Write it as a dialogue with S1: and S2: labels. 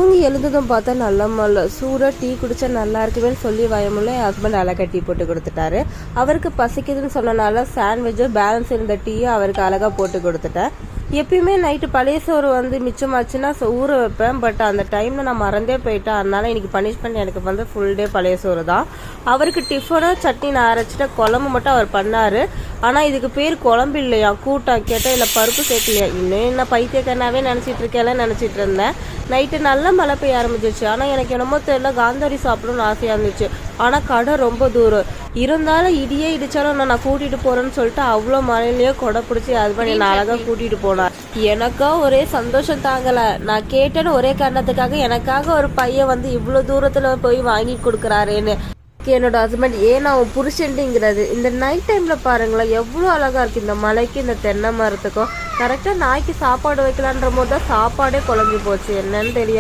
S1: தூங்கி எழுந்ததும் பார்த்தா நல்ல மழை. சூடாக டீ குடிச்சா நல்லா இருக்குவேன்னு சொல்லி பயமுள்ள என் ஹஸ்பண்ட் அழகா டீ போட்டு கொடுத்துட்டாரு. அவருக்கு பசிக்குதுன்னு சொன்னனால சாண்ட்விச்சும் பேலன்ஸ் இருந்த டீயும் அவருக்கு அழகாக போட்டு கொடுத்துட்டேன். எப்பயுமே நைட்டு பழைய சோறு மிச்சமாச்சுன்னா ஊற வைப்பேன். பட் அந்த டைமில் நான் மறந்தே போயிட்டேன். அதனால இன்னைக்கு பனிஷ்மெண்ட் எனக்கு ஃபுல் டே பழைய சோறு தான். அவருக்கு டிஃபனும் சட்னி நான் அரைச்சிட்டேன். குழம்பு மட்டும் அவர் பண்ணார். ஆனால் இதுக்கு பேர் குழம்பு இல்லையா, கூட்டா கேட்டால் இல்லை பருப்பு சேர்க்கலையா. இன்னும் என்ன பைத்தியக்காரனாவே நினச்சிட்டு இருந்தேன். நைட்டு நல்ல மழை பெய்ய ஆரம்பிச்சிச்சு. ஆனால் எனக்கு என்னமோ தெரியல, காந்தாரி சாப்பிடணும்னு ஆசையாக இருந்துச்சு. ஆனால் கடை ரொம்ப தூரம் இருந்தாலும் இடியே இடிச்சாலும் நான் கூட்டிகிட்டு போகிறேன்னு சொல்லிட்டு அவ்வளோ மழையிலேயே கொடை பிடிச்சி ஹஸ்பண்ட் என்னை அழகாக கூட்டிகிட்டு போனார். எனக்கா ஒரே சந்தோஷம் தாங்கலை. நான் கேட்டேன்னு ஒரே காரணத்துக்காக எனக்காக ஒரு பையன் இவ்வளோ தூரத்தில் போய் வாங்கி கொடுக்குறாருன்னு. என்னோட ஹஸ்பண்ட் ஏன்னா அவன் புருஷன்ட்டுங்கிறது. இந்த நைட் டைமில் பாருங்களேன் எவ்வளோ அழகாக இருக்குது. இந்த மலைக்கு இந்த தென்னை மரத்துக்கும் கரெக்டாக நாய்க்கு சாப்பாடு வைக்கலான்ற போது தான் சாப்பாடே குழம்பி போச்சு. என்னன்னு தெரியல.